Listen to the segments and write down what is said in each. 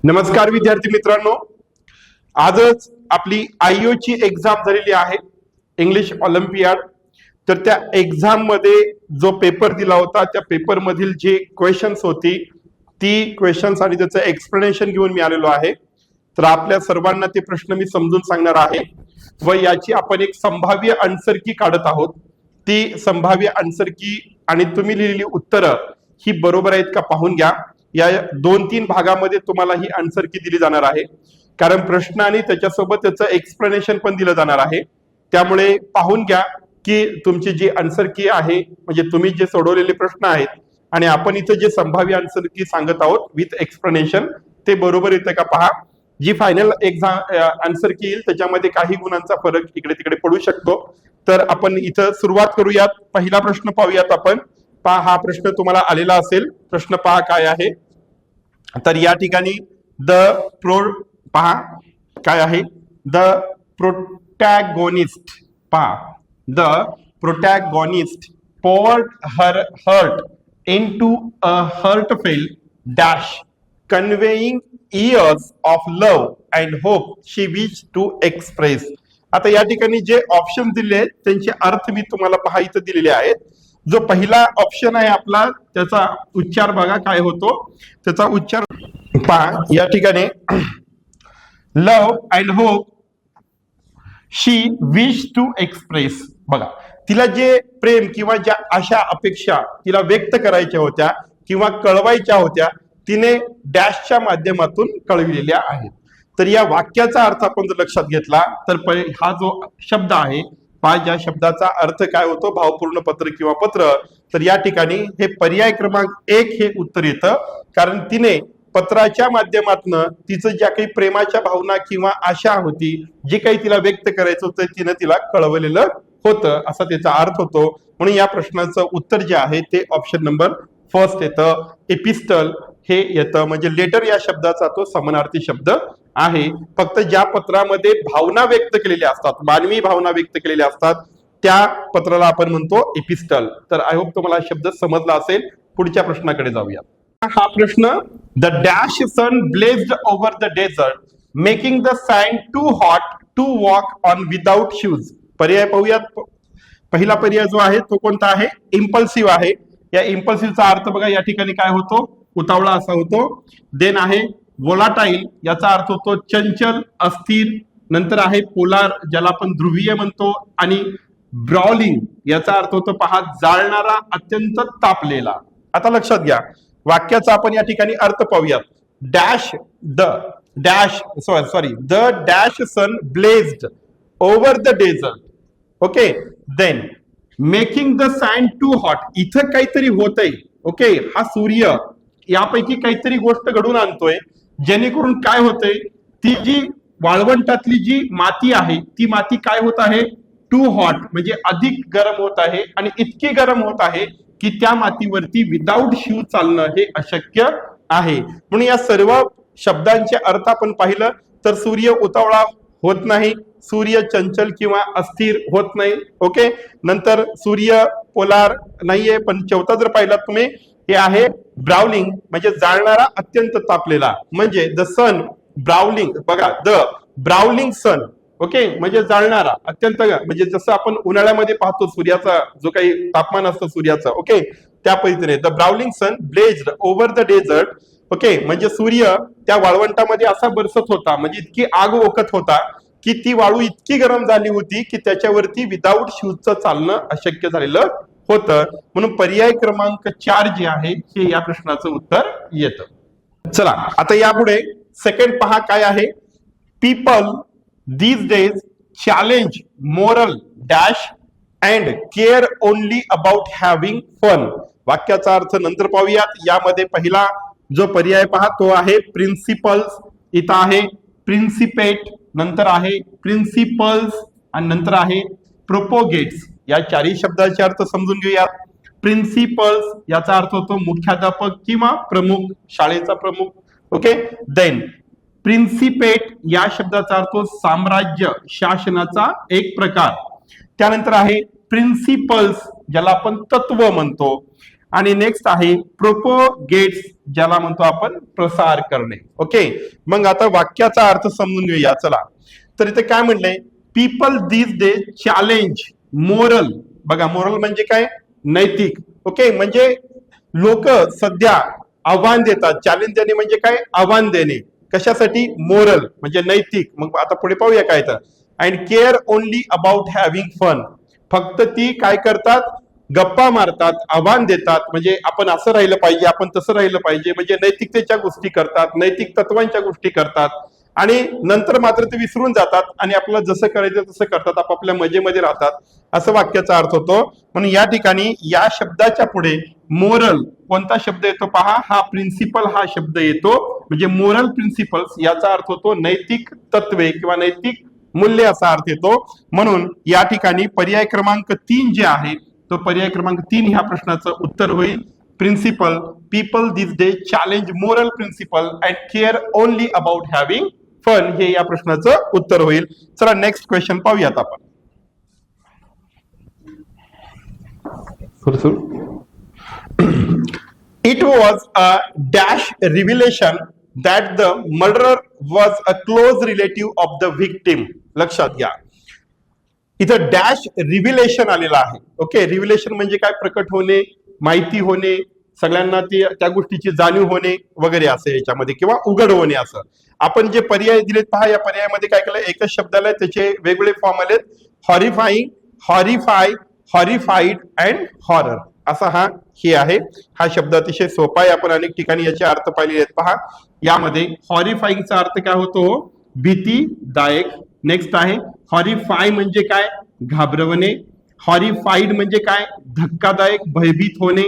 नमस्कार विद्यार्थी मित्रांनो, आजच आपली आयओ ची एक्झाम झालेली आहे, इंग्लिश ऑलिम्पियाड. तर त्या एक्झाम मध्ये जो पेपर दिला होता त्या पेपर मधील जे क्वेश्चन्स होती ती क्वेश्चन्स आणि त्याचं एक्सप्लेनेशन घेऊन मी आलेलो आहे. तर आपल्या सर्वांना ते प्रश्न मी समजून सांगणार आहे व याची आपण एक संभाव्य आन्सर की काढत आहोत. ती संभाव्य आन्सर की आणि तुम्ही लिहिलेली उत्तरं ही बरोबर आहेत का पाहून घ्या. या 2-3 भागामध्ये तुम्हाला ही आन्सर की दिली जाणार आहे, कारण प्रश्न आणि त्याच्यासोबत त्याचं एक्सप्लेनेशन पण दिलं जाणार आहे. त्यामुळे पाहून घ्या की तुमची जी आन्सर की आहे, म्हणजे तुम्ही जे सोडवलेले प्रश्न आहेत आणि आपण इथं जे संभाव्य आन्सर की सांगत आहोत विथ एक्सप्लेनेशन, ते बरोबर येतं का पहा. जी फायनल एक्झाम आन्सर की येईल त्याच्यामध्ये काही गुणांचा फरक इकडे तिकडे पडू शकतो. तर आपण इथं सुरुवात करूयात. पहिला प्रश्न पाहूयात आपण. पहा, हा प्रश्न तुम्हाला आलेला असेल. प्रश्न पहा काय आहे. तर या ठिकाणी पहा काय आहे. द प्रोटॅगोनिस्ट, पहा, the protagonist poured her heart into a heartfelt dash, conveying years of love and hope she wished to express. आता या ठिकाणी जे ऑप्शन दिले आहेत त्यांचे अर्थ मी तुम्हाला पहा इथं दिलेले आहेत. जो पहिला ऑप्शन आहे आपला, त्याचा उच्चार बघा काय होतो. त्याचा उच्चार पहा या ठिकाणी, love and hope she wish to express. बघा, तिला जे प्रेम किंवा ज्या आशा अपेक्षा तिला व्यक्त करायच्या होत्या किंवा कळवायच्या होत्या तिने डॅशच्या माध्यमातून कळविलेल्या आहेत. तर या वाक्याचा अर्थ आपण जर लक्षात घेतला तर हा जो शब्द आहे, ज्या शब्दाचा अर्थ काय होतो, भावपूर्ण पत्र किंवा पत्र, तर या ठिकाणी हे पर्याय क्रमांक 1 हे उत्तर येतं. कारण तिने पत्राच्या माध्यमातून तिचं ज्या काही प्रेमाच्या भावना किंवा आशा होती, जे काही तिला व्यक्त करायचं होतं तिने तिला कळवलेलं होतं, असा त्याचा अर्थ होतो. म्हणून या प्रश्नाचं उत्तर जे आहे ते ऑप्शन नंबर फर्स्ट येतं. एपिस्टल हे येतं, म्हणजे लेटर या शब्दाचा तो समानार्थी शब्द आहे. फक्त ज्या पत्रामध्ये भावना व्यक्त केलेल्या असतात, मानवी भावना व्यक्त केलेल्या असतात, त्या पत्राला आपण म्हणतो एपिस्टल. तर आय होप तुम्हाला शब्द समजला असेल. पुढच्या प्रश्नाकडे जाऊया. हा प्रश्न, the dash sun blazed over the desert making the sand too hot to walk on without shoes. पर्याय पाहूयात. पहिला पर्याय जो आहे तो कोणता आहे, इम्पल्सिव्ह आहे. या इम्पल्सिव्हचा अर्थ बघा या ठिकाणी काय होतो, उतावळा असा होतो. देन आहे वोलाटाईल, याचा अर्थ होतो चंचल, अस्थिर. नंतर आहे पोलार, ज्याला आपण ध्रुवीय म्हणतो. आणि ब्रॉलिंग याचा अर्थ होतो पहा, जाळणारा, अत्यंत तापलेला. आता लक्षात घ्या, वाक्याचा आपण या ठिकाणी अर्थ पाहूयात. The dash sun blazed over the desert. Okay, then making the sand too hot, इथं काहीतरी होतंय. ओके, हा सूर्य यापैकी काहीतरी गोष्ट घडून आणतोय, जेणेकरून काय होतंय, ती जी वाळवंटातली जी माती आहे ती माती काय होत आहे, टू हॉट म्हणजे अधिक गरम होत आहे. आणि इतकी गरम होत आहे की त्या मातीवरती विदाऊट शूज चालणं हे अशक्य आहे. म्हणून या सर्व शब्दांचे अर्थ आपण पाहिलं तर सूर्य उतावळा होत नाही, सूर्य चंचल किंवा अस्थिर होत नाही. ओके, नंतर सूर्य पोलार नाहीये, पण चौथा जर पाहिला तुम्ही, हे आहे ब्राउलिंग म्हणजे जाळणारा, अत्यंत तापलेला. म्हणजे द सन ब्राउलिंग, बघा, द ब्राउलिंग सन. ओके, म्हणजे जाळणारा, अत्यंत, म्हणजे जसं आपण उन्हाळ्यामध्ये पाहतो सूर्याचा जो काही तापमान असतं सूर्याचं, ओके, त्या पद्धतीने the broiling sun blazed over the desert. Okay, म्हणजे सूर्य त्या वाळवंटामध्ये असा बरसत होता, म्हणजे इतकी आग ओकत होता की ती वाळू इतकी गरम झाली होती की त्याच्यावरती विदाऊट शूजचं चालणं अशक्य झालेलं होतं. म्हणून पर्याय क्रमांक 4 जे आहे हे या प्रश्नाचं उत्तर येतं. चला आता यापुढे सेकंड पहा काय आहे. People these days challenge moral dash and care only about having fun. वाक्याचा अर्थ नंतर पाहूयात. यामध्ये पहिला जो पर्याय पहा तो आहे प्रिन्सिपल्स, इथं आहे प्रिन्सिपेट, नंतर आहे प्रिन्सिपल्स आणि नंतर आहे प्रोपोगेट्स. या चारही शब्दाचे अर्थ समजून घेऊयात. प्रिन्सिपल्स याचा अर्थ होतो मुख्याध्यापक किंवा प्रमुख, शाळेचा प्रमुख. ओके, देन प्रिन्सिपेट या शब्दाचा अर्थ साम्राज्य, शासनाचा एक प्रकार. त्यानंतर आहे प्रिन्सिपल्स, ज्याला आपण तत्व म्हणतो. आणि नेक्स्ट आहे प्रोपोगेट्स, ज्याला म्हणतो आपण प्रसार करणे. ओके, मग आता वाक्याचा अर्थ समजून घेऊया. चला, तर इथे काय म्हणलंय, people this day challenge moral. बघा, मोरल म्हणजे काय, नैतिक. ओके, म्हणजे लोक सध्या आव्हान देतात. चॅलेंज देणे म्हणजे काय, आव्हान देणे. कशासाठी, मोरल म्हणजे नैतिक. मग आता पुढे पाहूया काय तर, and care only about having fun. फक्त ती काय करतात, गप्पा मारतात, आव्हान देतात, म्हणजे आपण असं राहिलं पाहिजे, आपण तसं राहिलं पाहिजे, म्हणजे नैतिकतेच्या गोष्टी करतात, नैतिक तत्वांच्या गोष्टी करतात, आणि नंतर मात्र ते विसरून जातात आणि आपल्याला जसं करायचं तसं करतात, आपापल्या मजेमध्ये राहतात, असं वाक्याचा अर्थ होतो. म्हणून या ठिकाणी या शब्दाच्या पुढे मोरल कोणता शब्द येतो पहा, हा प्रिन्सिपल हा शब्द येतो. म्हणजे मोरल प्रिन्सिपल्स याचा अर्थ होतो नैतिक तत्वे किंवा नैतिक मूल्य असा अर्थ येतो. म्हणून या ठिकाणी पर्याय क्रमांक 3 जे आहे, तो पर्याय क्रमांक 3 ह्या प्रश्नाचं उत्तर होईल. Principle, people this day challenge moral principle and care only about having fun, हे या प्रश्नाचं उत्तर होईल. चला नेक्स्ट क्वेश्चन पाहूयात आपण. It was a dash revelation that the murderer was a close relative of the victim. लक्षात घ्या, इथं डॅश रिव्हिलेशन आलेला आहे. ओके, रिव्हिलेशन म्हणजे काय, प्रकट होणे, माहिती होणे, सगळ्यांना त्या गोष्टीची जाणीव होणे वगैरे असं याच्यामध्ये, किंवा उघड होणे असं. आपण जे पर्याय दिलेत पहा, या पर्यायामध्ये काय केलं, एकच शब्दाला त्याचे वेगवेगळे फॉर्म आलेत. हॉरिफाईंग, हॉरिफाय, हॉरिफाईड अँड हॉरर असा हे आहे. हा शब्द अतिशय सोपा आहे, आपण अनेक ठिकाणी याचे अर्थ पाहिले आहेत. पहा, यामध्ये हॉरिफाईंगचा अर्थ काय होतो, भीतीदायक. नेक्स्ट आहे हॉरिफाय म्हणजे काय, घाबरवणे. हॉरिफाईड म्हणजे काय, धक्कादायक, भयभीत होणे.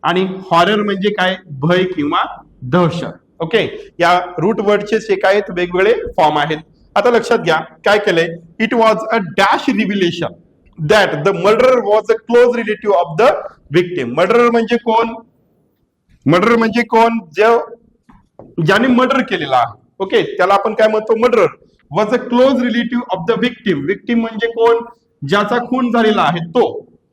आणि हॉरर म्हणजे काय, भय किंवा दहशत. ओके, या रूट वर्डचे जे काय वेगवेगळे फॉर्म आहेत. आता लक्षात घ्या काय केलंय, it was a dash रिव्हिलेशन that the murderer was a close relative of the victim. Murderer म्हणजे कोण, मर्डरर म्हणजे कोण, ज्याने मर्डर केलेला आहे. ओके, त्याला आपण काय म्हणतो, murderer. Was a close relative of the victim. Victim म्हणजे कोण, ज्याचा खून झालेला आहे तो.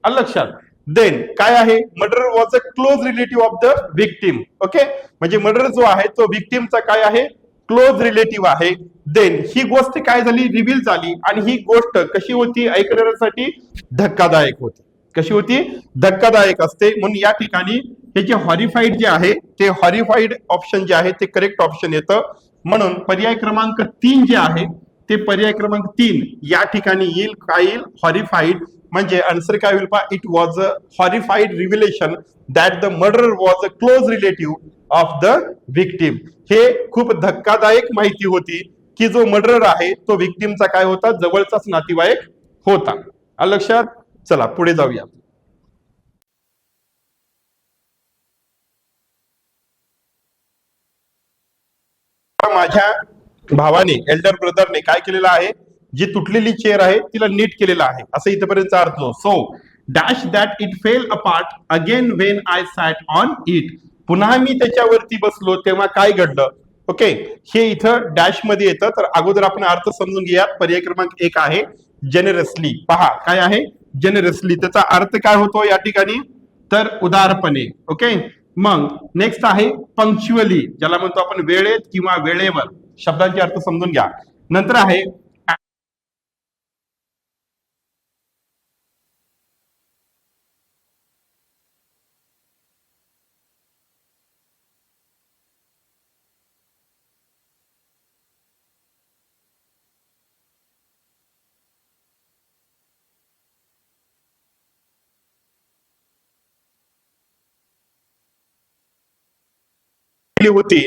लक्षात, देन काय आहे, murderer was a close relative of the victim. Okay, म्हणजे मर्डर जो आहे तो विक्टिमचा काय आहे, क्लोज रिलेटिव्ह आहे. देन ही गोष्ट काय झाली, रिव्हील झाली, आणि ही गोष्ट कशी होती, ऐकणाऱ्यासाठी धक्कादायक होती. कशी होती, धक्कादायक असते. म्हणून या ठिकाणी हे जे हॉरिफाईड जे आहे, ते हॉरिफाईड ऑप्शन जे आहे ते करेक्ट ऑप्शन येतं. म्हणून पर्याय क्रमांक 3 जे आहे ते पर्याय क्रमांक 3 या ठिकाणी येईल. काय येईल, हॉरिफाईड. म्हणजे आन्सर काय होईल पहा, it was a horrified revelation that the murderer was a close relative of the victim. हे खूप धक्कादायक माहिती होती की जो मर्डरर आहे तो विक्टिमचा काय होता, जवळचाच नातेवाईक होता. लक्षात, चला पुढे जाऊया. माझ्या भावाने, एल्डर ब्रदरने काय केलेलं आहे, जी तुटलेली चेअर आहे तिला नीट केलेलं आहे, असं इथपर्यंत अर्थ. So dash that it fell apart again when I sat on it. पुन्हा मी त्याच्यावरती बसलो तेव्हा काय घडलं. ओके, हे इथं डॅश मध्ये येतं. तर अगोदर आपण अर्थ समजून घेऊया. पर्याय क्रमांक 1 आहे जेनरसली. पहा काय आहे, जेनरसली. त्याचा अर्थ काय होतो या ठिकाणी, तर उदारपणे. ओके, मग नेक्स्ट आहे पंक्च्युअली, ज्याला म्हणतो आपण वेळेत किंवा वेळेवर. शब्दांचे अर्थ समजून घ्या. नंतर आहे होती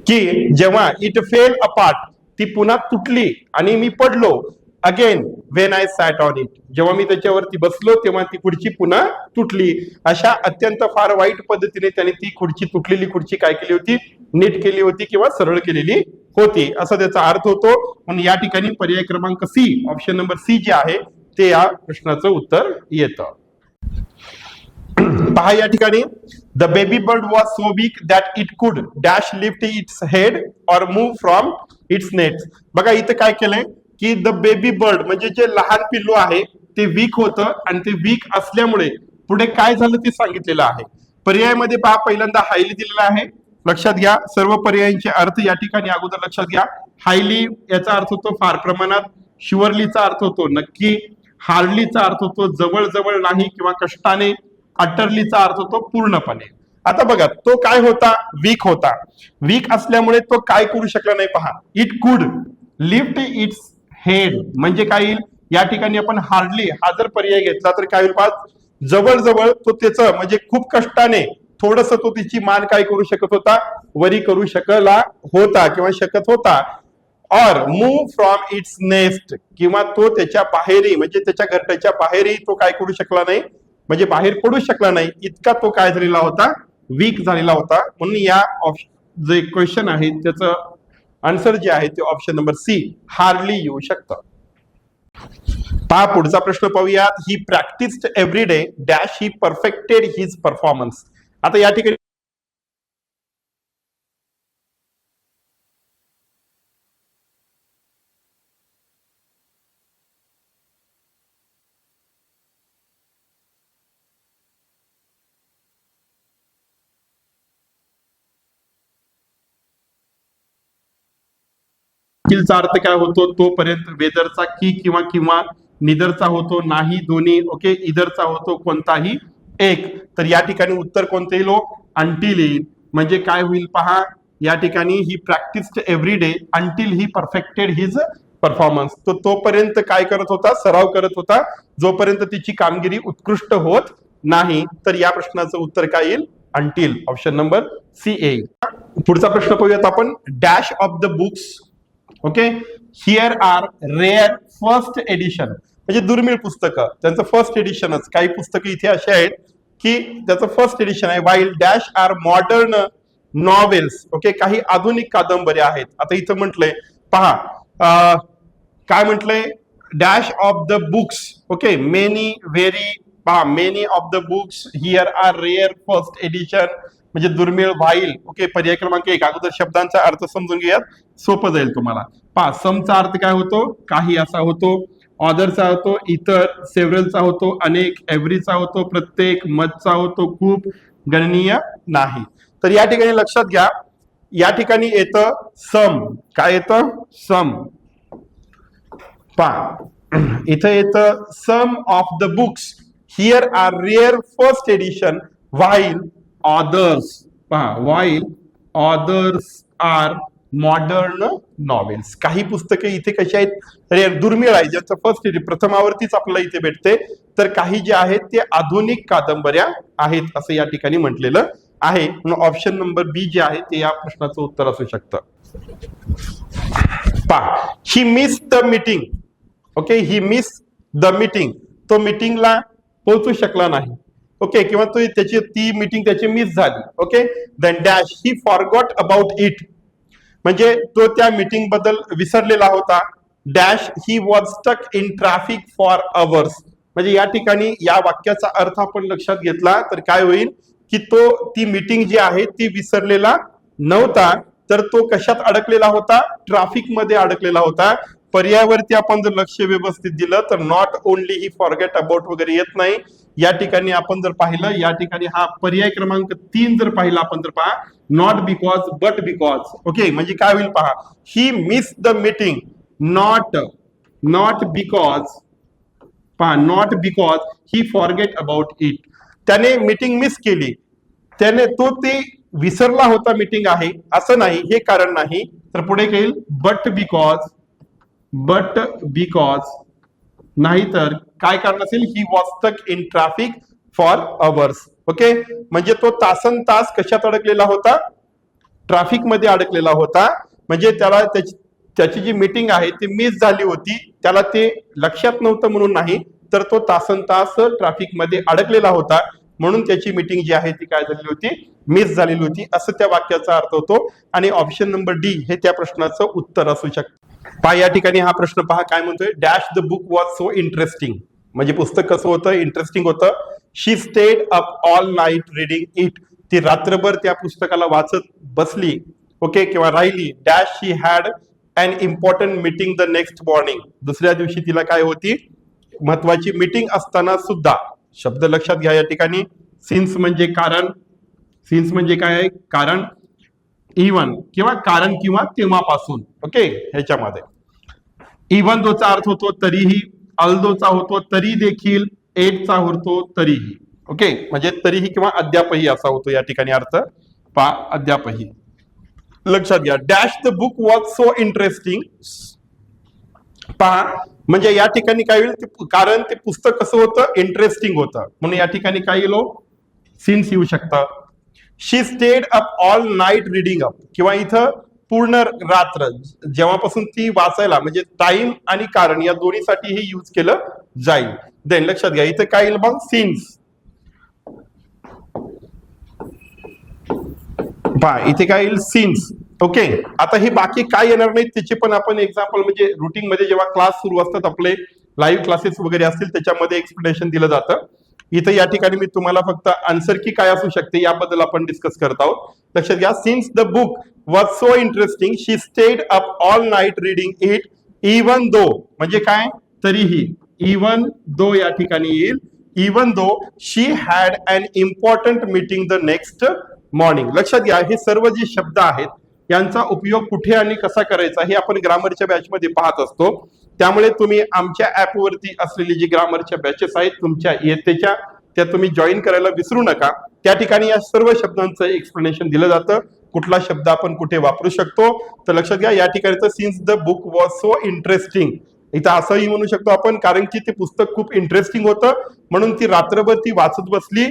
की जेव्हा इट फेल अपार्ट, ती पुन्हा तुटली आणि मी पडलो. Again when I sat on it, जेव्हा मी त्याच्यावरती बसलो तेव्हा ती खुर्ची पुन्हा तुटली. अशा अत्यंत फार वाईट पद्धतीने त्याने ती खुर्ची, तुटलेली खुर्ची काय केली होती, नीट केली होती किंवा सरळ केलेली होती, असा त्याचा अर्थ होतो. म्हणून या ठिकाणी पर्याय क्रमांक सी, ऑप्शन नंबर सी जे आहे ते या प्रश्नाचं उत्तर येतं. पहा या ठिकाणी, the baby bird was so weak that it could dash lift its head or move from its nests. बघा इथं काय केलंय की द बेबी बर्ड म्हणजे जे लहान पिल्लू आहे ते वीक होतं, आणि ते वीक असल्यामुळे पुढे काय झालं ते सांगितलेलं आहे. पर्यायामध्ये पहा, पहिल्यांदा हायली दिलेला आहे, लक्षात घ्या सर्व पर्यायांचे अर्थ या ठिकाणी अगोदर लक्षात घ्या. हायली याचा अर्थ होतो फार प्रमाणात, शुअरलीचा अर्थ होतो नक्की, हार्डलीचा अर्थ होतो जवळ जवळ नाही किंवा कष्टाने, अटरलीचा अर्थ होतो पूर्णपणे. आता बघा तो काय होता, वीक होता. वीक असल्यामुळे तो काय करू शकला नाही पहा. इट कुड लिफ्ट इट्स हेड म्हणजे काय येईल या ठिकाणी आपण हार्डली हा जर पर्याय घेतला तर काय होईल पहा, जवळजवळ तो त्याचं म्हणजे खूप कष्टाने थोडस तो तिची मान काय करू शकत होता, वरी करू शकला होता किंवा शकत होता. और मूव फ्रॉम इट्स नेस्ट किंवा तो त्याच्या बाहेरही म्हणजे त्याच्या घरट्याच्या बाहेरही तो काय करू शकला नाही म्हणजे बाहेर पडू शकला नाही, इतका तो काय झालेला होता, वीक झालेला होता. म्हणून या जे क्वेश्चन आहे त्याचं आन्सर जे आहे ते ऑप्शन नंबर सी हार्डली येऊ शकतं. पहा पुढचा प्रश्न पाहूयात. ही प्रॅक्टिस्ड एव्हरी डे डॅश ही परफेक्टेड हिज परफॉर्मन्स. आता या ठिकाणी चा अर्थ काय होतो, तोपर्यंत वेदरचा की किंवा किंवा निदरचा होतो नाही दोन्ही, ओके इदरचा होतो कोणताही एक. तर या ठिकाणी उत्तर कोणते येईल, अंटिल येईल. म्हणजे काय होईल पहा या ठिकाणी he practised every day until he perfected his performance. तो तोपर्यंत काय करत होता, सराव करत होता जोपर्यंत तिची कामगिरी उत्कृष्ट होत नाही. तर या प्रश्नाचं उत्तर काय येईल, अंटिल ऑप्शन नंबर सी येईल. पुढचा प्रश्न पाहूयात आपण. Dash of the books okay here are rare first edition म्हणजे दुर्मिळ पुस्तकं त्यांचं फर्स्ट एडिशनच. काही पुस्तकं इथे अशी आहेत की त्याचं फर्स्ट एडिशन आहे. While dash are modern novels okay काही आधुनिक कादंबऱ्या आहेत. आता इथं म्हटलंय पहा काय म्हटलंय, dash of the books okay many very पहा many of the books here are rare first edition म्हणजे दुर्मिळ. व्हाईल ओके पर्याय क्रमांक 1. अगोदर शब्दांचा अर्थ समजून घेऊयात, सोपं जाईल तुम्हाला. पहा समचा अर्थ काय होतो, काही असा होतो. ऑदरचा होतो इतर, सेव्हरलचा होतो अनेक, एव्हरीचा होतो प्रत्येक, मधचा होतो खूप, गणनीय नाही. तर या ठिकाणी लक्षात घ्या या ठिकाणी येतं सम. काय येतं, सम. पहा इथं येतं some of the books here are rare first edition while others. पहा while others are modern novels. काही पुस्तके इथे कशी आहेत, रेअर दुर्मिळ आहे ज्याचं फर्स्ट एडिशन प्रथमावरतीच आपल्याला इथे भेटते. तर काही जे आहेत ते आधुनिक कादंबऱ्या आहेत असं या ठिकाणी म्हटलेलं आहे. म्हणून ऑप्शन नंबर बी जे आहे ते या प्रश्नाचं उत्तर असू शकतं. पहा he miss the meeting okay he miss the meeting तो मीटिंगला पोहोचू शकला नाही ओके किंवा तो त्याची ती मीटिंग त्याची मिस झाली okay. Then dash he forgot about it म्हणजे तो त्या मीटिंग बद्दल विसरलेला होता. Dash he was stuck in traffic for hours म्हणजे या ठिकाणी या वाक्याचा अर्थ आपण लक्षात घेतला तर काय होईल की तो ती मीटिंग जी आहे ती विसरलेला नव्हता तर तो कशात अडकलेला होता, ट्रॅफिक मध्ये अडकलेला होता. पर्यायावरती आपण जर लक्ष व्यवस्थित दिलं तर not only he forget about वगैरे येत नाही. या ठिकाणी आपण जर पाहिलं या ठिकाणी हा पर्याय क्रमांक 3 जर पाहिला आपण तर पहा not because but because okay म्हणजे काय होईल पहा he miss the meeting not because पहा not because he forget about it. त्याने मीटिंग मिस केली, त्याने तो ते विसरला होता मीटिंग आहे असं नाही, हे कारण नाही. तर पुढे येईल बट बिकॉज नाही तर काय कारण असेल, he was stuck in traffic for hours okay म्हणजे तो तासन तास कशात अडकलेला होता, ट्रॅफिक मध्ये अडकलेला होता. म्हणजे त्याला त्याची जी मीटिंग आहे ती मिस झाली होती, त्याला ते लक्षात नव्हतं म्हणून नाही तर तो तासन तास ट्रॅफिक मध्ये अडकलेला होता म्हणून त्याची मीटिंग जी आहे ती काय झालेली होती, मिस झालेली होती असं त्या वाक्याचा अर्थ होतो. आणि ऑप्शन नंबर डी हे त्या प्रश्नाचं उत्तर असू शकतं. पहा या ठिकाणी हा प्रश्न पहा काय म्हणतोय, dash the book was so interesting म्हणजे पुस्तक कसं होतं, इंटरेस्टिंग होतं. She stayed up all night reading it ती रात्रभर त्या पुस्तकाला वाचत बसली ओके किंवा राहिली. Dash she had an important meeting the next morning दुसऱ्या दिवशी तिला काय होती, महत्वाची मीटिंग असताना सुद्धा. शब्द लक्षात घ्या या ठिकाणी. सिन्स म्हणजे कारण, सिन्स म्हणजे काय आहे कारण. इवन किंवा कारण किंवा तेव्हापासून. ओके, ह्याच्यामध्ये इवन दोचा अर्थ होतो तरीही, अल्दोचा होतो तरी देखील, एटचा होतो तरीही. ओके, म्हणजे तरीही किंवा अद्यापही असा होतो या ठिकाणी अर्थ. अद्यापही. लक्षात घ्या. Dash the book was so interesting. पहा, म्हणजे या ठिकाणी काय होईल, कारण ते पुस्तक कसं होतं, इंटरेस्टिंग होतं, म्हणून या ठिकाणी काय येईल, सिन्स येऊ शकतं. She stayed up all night reading up, किंवा इथं पूर्ण रात्र, जेव्हापासून ती वाचायला, म्हणजे टाइम आणि कारण या दोन्हीसाठी हे यूज केलं जाईल. देन लक्षात घ्या, इथे काय येईल मग, सिन्स. पहा, इथे काय येईल, सिन्स. ओके, आता हे बाकी काय येणार नाही त्याचे पण आपण एक्झाम्पल, म्हणजे रुटीन मध्ये जेव्हा क्लास सुरू असतात आपले, लाईव्ह क्लासेस वगैरे असतील त्याच्यामध्ये एक्सप्लेनेशन दिलं जातं. इथे या ठिकाणी मी तुम्हाला फक्त आन्सर की काय असू शकते याबद्दल आपण डिस्कस करत आहोत. लक्षात घ्या, since the book was so interesting she stayed up all night reading it even though, म्हणजे काय, तरीही. इवन दो या ठिकाणी येईल, even though she had an important meeting the next morning. लक्षात घ्या, हे सर्व जे शब्द आहेत यांचा उपयोग कुठे आणि कसा करायचा हे आपण ग्रामरच्या बॅचमध्ये पाहत असतो. त्यामुळे तुम्ही आमच्या ऍपवरती असलेली जी ग्रामरच्या बॅचेस आहेत तुमच्या इयत्तेच्या, त्या तुम्ही जॉईन करायला विसरू नका. त्या ठिकाणी या सर्व शब्दांचं एक्सप्लेनेशन दिलं जातं, कुठला शब्द आपण कुठे वापरू शकतो. तर लक्षात घ्या, या ठिकाणी since the book was so interesting, इथं असंही म्हणू शकतो आपण, कारण की ते पुस्तक खूप इंटरेस्टिंग होतं म्हणून ती रात्रभर ती वाचत बसली.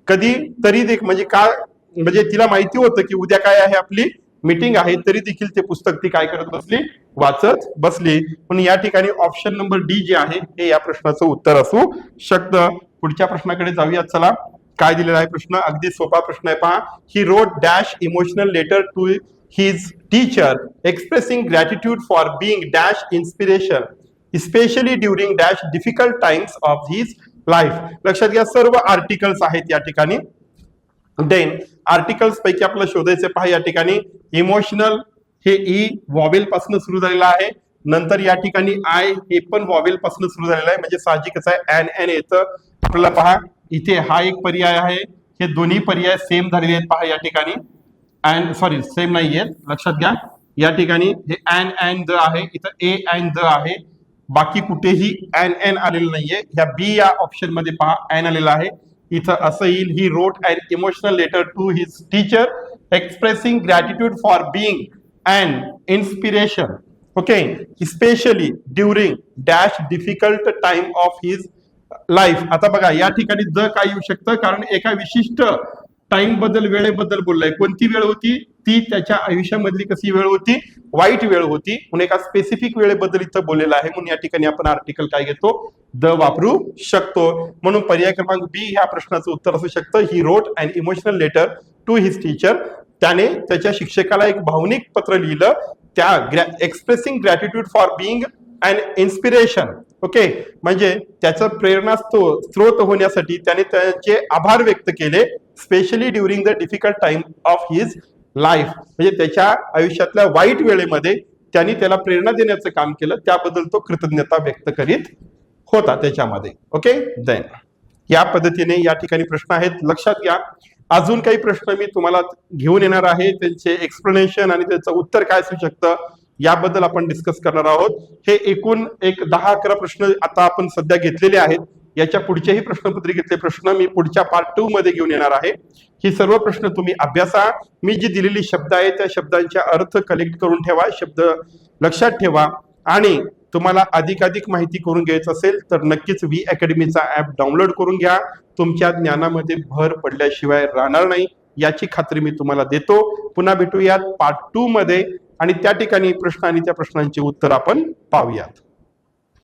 कधी तरी देख, म्हणजे काय, म्हणजे तिला माहिती होतं की उद्या काय आहे, आपली मीटिंग आहे, तरी देखील ते पुस्तक ती काय करत बसली, वाचत बसली. म्हणून या ठिकाणी ऑप्शन नंबर डी जे आहे हे या प्रश्नाचं उत्तर असू शकतं. पुढच्या प्रश्नाकडे जाऊयात. चला, काय दिलेला आहे प्रश्न, अगदी सोपा प्रश्न आहे. पहा, he wrote dash emotional letter to his teacher expressing gratitude for being dash inspiration specially during dash difficult times of his life. लक्षात घ्या, सर्व आर्टिकल्स आहेत या ठिकाणी. देन आर्टिकल्स पैकी आपल्याला शोधायचे. पहा, या ठिकाणी इमोशनल हे ई वॉवेल पासून सुरू झालेलं आहे, नंतर या ठिकाणी आय हे पण वॉवेल पासून सुरू झालेलं आहे, म्हणजे साहजिकच आहे एन एन येतं आपल्याला. पहा, इथे हा एक पर्याय आहे, हे दोन्ही पर्याय सेम झालेले आहेत. पहा, या ठिकाणी अँड, सॉरी सेम नाही आहेत, लक्षात घ्या, या ठिकाणी हे एन एन द आहे, इथं ए एन द आहे, बाकी कुठेही एन एन आलेलं नाहीये. ह्या बी या ऑप्शन मध्ये पहा एन आलेला आहे. इथं असं येईल, he wrote an emotional letter to his teacher expressing gratitude for being an inspiration, okay, specially during dash difficult time of his life. आता बघा, या ठिकाणी द काय येऊ शकतं, कारण एका विशिष्ट टाइम बद्दल, वेळेबद्दल बोललाय. कोणती वेळ होती ती, त्याच्या आयुष्यामधली कशी वेळ होती, वाईट वेळ होती, म्हणून एका स्पेसिफिक वेळेबद्दल इथं बोललेलं आहे. म्हणून या ठिकाणी आपण आर्टिकल काय घेतो, द वापरू शकतो. म्हणून पर्याय क्रमांक बी ह्या प्रश्नाचं उत्तर असू शकतं, he wrote an emotional letter to his teacher. त्याने त्याच्या शिक्षकाला एक भावनिक पत्र लिहिलं, त्या expressing gratitude for being an inspiration, okay, म्हणजे त्याचं प्रेरणा स्त्रोत होण्यासाठी त्याने त्याचे आभार व्यक्त केले, specially during the difficult time of his life, म्हणजे त्याच्या आयुष्यातल्या वाईट वेळेमध्ये त्यांनी त्याला प्रेरणा देण्याचं काम केलं, त्याबद्दल तो कृतज्ञता व्यक्त करीत होता त्याच्यामध्ये. ओके, देन या पद्धतीने या ठिकाणी प्रश्न आहेत. लक्षात घ्या, अजून काही प्रश्न मी तुम्हाला घेऊन येणार आहे, त्यांचे एक्सप्लेनेशन आणि त्याचं उत्तर काय असू शकतं याबद्दल आपण डिस्कस करणार आहोत. हे एकूण एक 10-11 प्रश्न आता आपण सध्या घेतलेले आहेत. याच्या पुढचेही प्रश्नपत्रिकेतले प्रश्न मी पुढच्या पार्ट 2 मध्ये घेऊन येणार आहे. ही सर्व प्रश्न तुम्ही अभ्यासा. मी जी दिलेली शब्द आहे त्या शब्दांचे अर्थ कलेक्ट करून ठेवा, शब्द लक्षात ठेवा, आणि तुम्हाला अधिकाधिक माहिती करून घ्यायचं असेल तर नक्कीच व्ही अकॅडमीचा ऍप डाउनलोड करून घ्या. तुमच्या ज्ञानामध्ये भर पडल्याशिवाय राहणार नाही याची खात्री मी तुम्हाला देतो. पुन्हा भेटूयात पार्ट 2 मध्ये, आणि त्या ठिकाणी प्रश्न आणि त्या प्रश्नांची उत्तर आपण पाहूयात.